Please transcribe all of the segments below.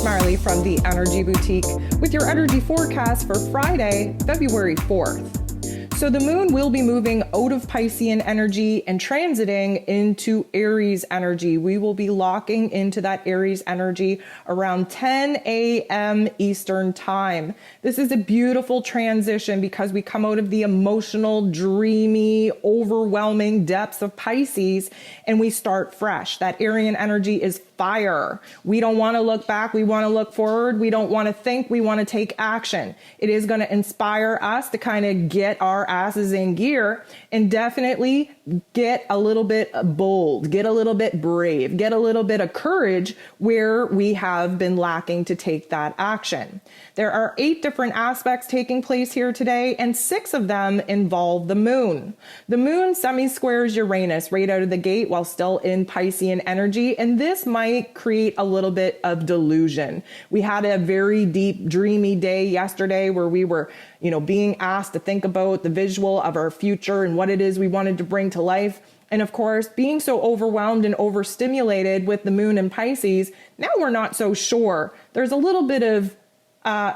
Marley from the Energy Boutique with your energy forecast for Friday, February 4th. So the moon will be moving out of Piscean energy and transiting into Aries energy. We will be locking into that Aries energy around 10 a.m. Eastern time. This is a beautiful transition because we come out of the emotional, dreamy, overwhelming depths of Pisces and we start fresh. That Arian energy is fire. We don't want to look back. We want to look forward. We don't want to think. We want to take action. It is going to inspire us to kind of get our asses in gear and definitely get a little bit bold, get a little bit brave, get a little bit of courage where we have been lacking to take that action. There are 8 different aspects taking place here today, and 6 of them involve the moon. The moon semi-squares Uranus right out of the gate while still in Piscean energy, and this might create a little bit of delusion. We had a very deep, dreamy day yesterday where we were, being asked to think about the visual of our future and what it is we wanted to bring to life. And of course, being so overwhelmed and overstimulated with the moon in Pisces, now we're not so sure. There's a little bit of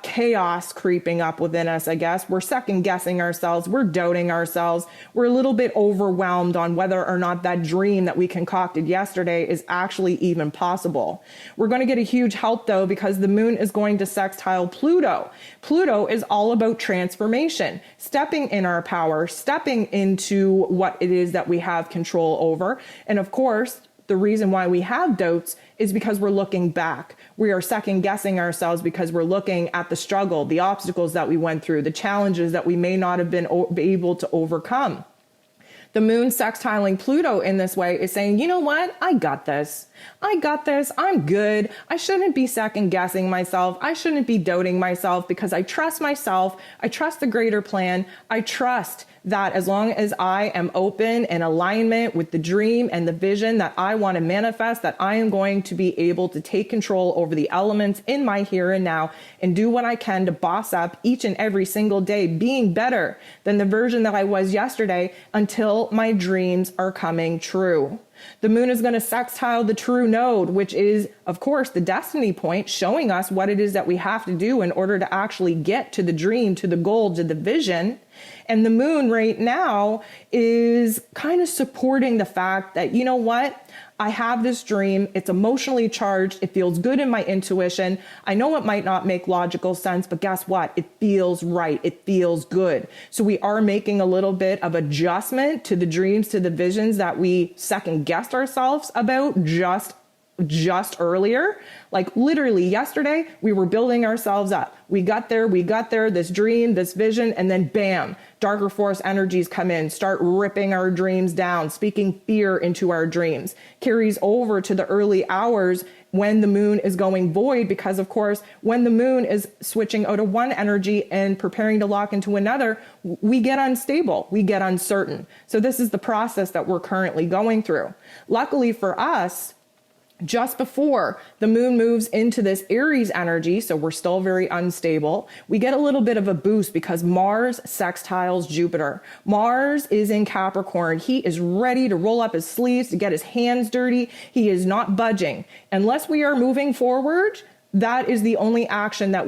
chaos creeping up within us, I guess. We're second guessing ourselves. We're doubting ourselves. We're a little bit overwhelmed on whether or not that dream that we concocted yesterday is actually even possible. We're going to get a huge help though, because the moon is going to sextile Pluto. Pluto is all about transformation, stepping in our power, stepping into what it is that we have control over. And of course, the reason why we have doubts is because we're looking back. We are second guessing ourselves because we're looking at the struggle, the obstacles that we went through, the challenges that we may not have been able to overcome. The moon sextiling Pluto in this way is saying, you know what? I got this. I got this. I'm good. I shouldn't be second guessing myself. I shouldn't be doubting myself because I trust myself. I trust the greater plan. I trust that as long as I am open and alignment with the dream and the vision that I want to manifest, that I am going to be able to take control over the elements in my here and now and do what I can to boss up each and every single day, being better than the version that I was yesterday until my dreams are coming true. The moon is going to sextile the true node, which is, of course, the destiny point, showing us what it is that we have to do in order to actually get to the dream, to the goal, to the vision. And the moon right now is kind of supporting the fact that, you know what? I have this dream. It's emotionally charged. It feels good in my intuition. I know it might not make logical sense, but guess what? It feels right. It feels good. So we are making a little bit of adjustment to the dreams, to the visions that we second guessed ourselves about just earlier. Like literally yesterday, we were building ourselves up. We got there, this dream, this vision, and then bam, darker force energies come in, start ripping our dreams down, speaking fear into our dreams. Carries over to the early hours when the moon is going void, because of course, when the moon is switching out of one energy and preparing to lock into another, we get unstable, we get uncertain. So this is the process that we're currently going through. Luckily for us, just before the moon moves into this Aries energy, so we're still very unstable, we get a little bit of a boost because Mars sextiles Jupiter. Mars is in Capricorn. He is ready to roll up his sleeves, to get his hands dirty. He is not budging. Unless we are moving forward, that is the only action that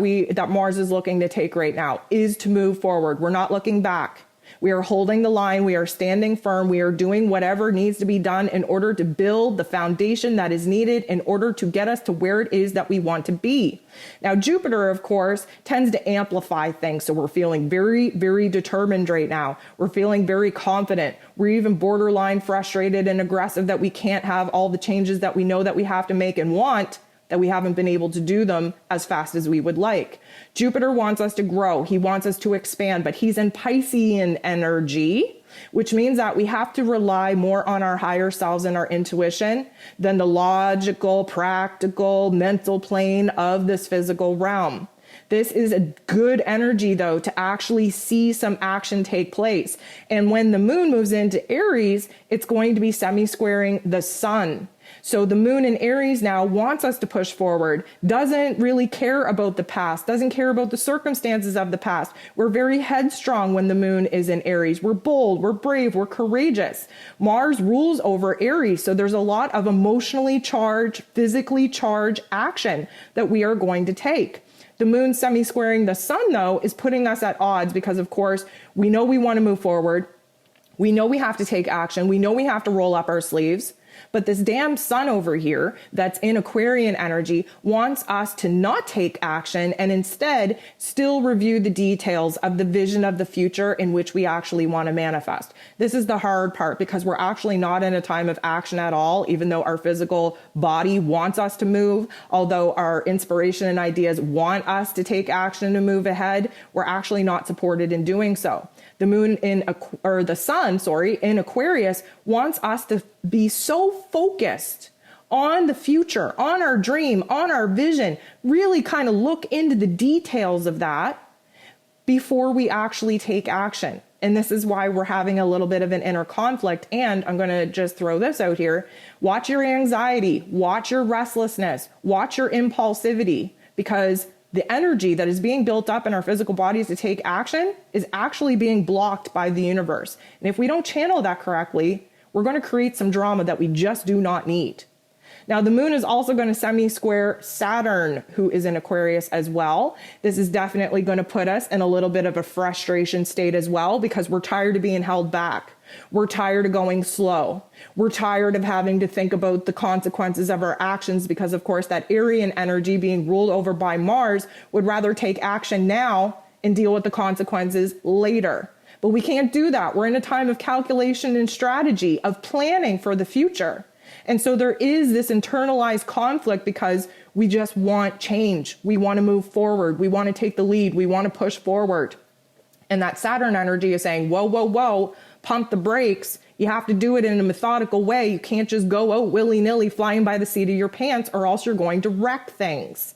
Mars is looking to take right now, is to move forward. We're not looking back. We are holding the line. We are standing firm. We are doing whatever needs to be done in order to build the foundation that is needed in order to get us to where it is that we want to be. Now, Jupiter, of course, tends to amplify things. So we're feeling very, very determined right now. We're feeling very confident. We're even borderline frustrated and aggressive that we can't have all the changes that we know that we have to make and want, that we haven't been able to do them as fast as we would like. Jupiter wants us to grow. He wants us to expand, but he's in Piscean energy, which means that we have to rely more on our higher selves and our intuition than the logical, practical, mental plane of this physical realm. This is a good energy, though, to actually see some action take place. And when the moon moves into Aries, it's going to be semi-squaring the sun. So the moon in Aries now wants us to push forward, doesn't really care about the past, doesn't care about the circumstances of the past. We're very headstrong when the moon is in Aries. We're bold, we're brave, we're courageous. Mars rules over Aries, so there's a lot of emotionally charged, physically charged action that we are going to take. The moon semi-squaring the sun, though, is putting us at odds because, of course, we know we want to move forward. We know we have to take action. We know we have to roll up our sleeves. But this damn sun over here that's in Aquarian energy wants us to not take action and instead still review the details of the vision of the future in which we actually want to manifest. This is the hard part because we're actually not in a time of action at all, even though our physical body wants us to move, although our inspiration and ideas want us to take action to move ahead, we're actually not supported in doing so. The moon the sun, in Aquarius wants us to be so focused on the future, on our dream, on our vision, really kind of look into the details of that before we actually take action. And this is why we're having a little bit of an inner conflict. And I'm going to just throw this out here. Watch your anxiety, watch your restlessness, watch your impulsivity, because the energy that is being built up in our physical bodies to take action is actually being blocked by the universe. And if we don't channel that correctly, we're going to create some drama that we just do not need. Now, the moon is also going to semi-square Saturn, who is in Aquarius as well. This is definitely going to put us in a little bit of a frustration state as well, because we're tired of being held back. We're tired of going slow. We're tired of having to think about the consequences of our actions because, of course, that Aryan energy being ruled over by Mars would rather take action now and deal with the consequences later. But we can't do that. We're in a time of calculation and strategy, of planning for the future. And so there is this internalized conflict because we just want change. We want to move forward. We want to take the lead. We want to push forward. And that Saturn energy is saying, whoa, whoa, whoa, pump the brakes. You have to do it in a methodical way. You can't just go out willy-nilly flying by the seat of your pants, or else you're going to wreck things.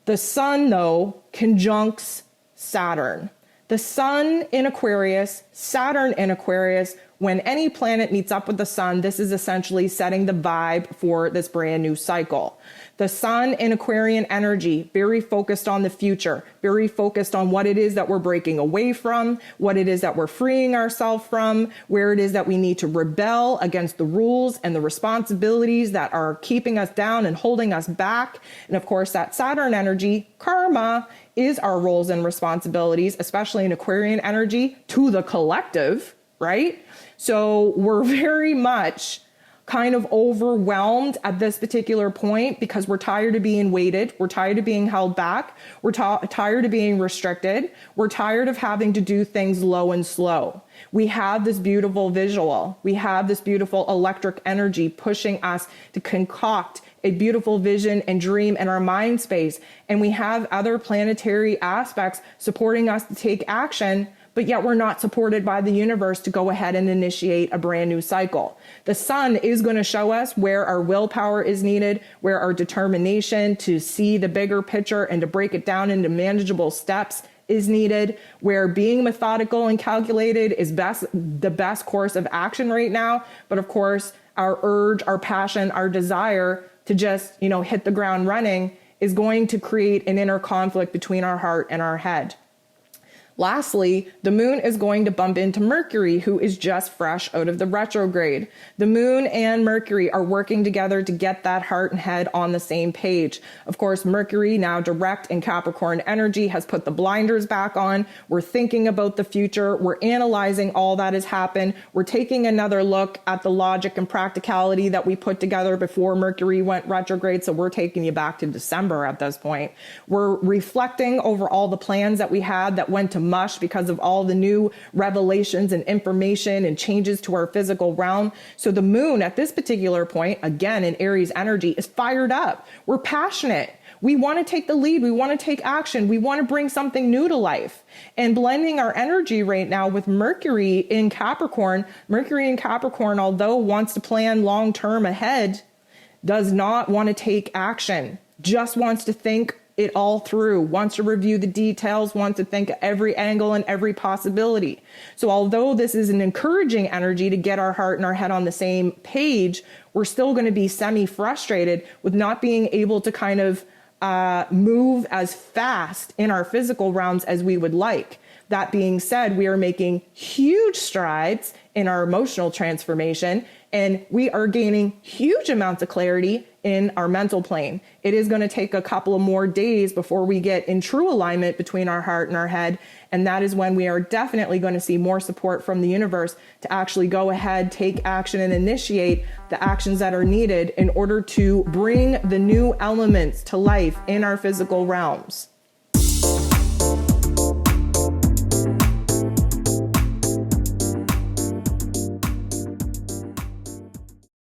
The sun, though, conjuncts Saturn. The sun in Aquarius, Saturn in Aquarius, when any planet meets up with the sun, this is essentially setting the vibe for this brand new cycle. The sun in Aquarian energy, very focused on the future, very focused on what it is that we're breaking away from, what it is that we're freeing ourselves from, where it is that we need to rebel against the rules and the responsibilities that are keeping us down and holding us back. And of course, that Saturn energy, karma, is our roles and responsibilities, especially in Aquarian energy, to the collective, right? So we're very much kind of overwhelmed at this particular point because we're tired of being weighted. We're tired of being held back. We're tired of being restricted. We're tired of having to do things low and slow. We have this beautiful visual. We have this beautiful electric energy pushing us to concoct a beautiful vision and dream in our mind space. And we have other planetary aspects supporting us to take action, but yet we're not supported by the universe to go ahead and initiate a brand new cycle. The sun is going to show us where our willpower is needed, where our determination to see the bigger picture and to break it down into manageable steps is needed, where being methodical and calculated is the best course of action right now. But of course, our urge, our passion, our desire to just, hit the ground running is going to create an inner conflict between our heart and our head. Lastly, the moon is going to bump into Mercury, who is just fresh out of the retrograde. The moon and Mercury are working together to get that heart and head on the same page. Of course, Mercury, now direct in Capricorn energy, has put the blinders back on. We're thinking about the future. We're analyzing all that has happened. We're taking another look at the logic and practicality that we put together before Mercury went retrograde. So we're taking you back to December at this point. We're reflecting over all the plans that we had that went to mush because of all the new revelations and information and changes to our physical realm. So the moon at this particular point, again in Aries energy, is fired up. We're passionate. We want to take the lead. We want to take action. We want to bring something new to life. And blending our energy right now with Mercury in Capricorn, although wants to plan long term ahead, does not want to take action, just wants to think it all through, wants to review the details, wants to think of every angle and every possibility. So although this is an encouraging energy to get our heart and our head on the same page, we're still going to be semi-frustrated with not being able to kind of move as fast in our physical realms as we would like. That being said, we are making huge strides in our emotional transformation, and we are gaining huge amounts of clarity in our mental plane. It is going to take a couple of more days before we get in true alignment between our heart and our head. And that is when we are definitely going to see more support from the universe to actually go ahead, take action, and initiate the actions that are needed in order to bring the new elements to life in our physical realms.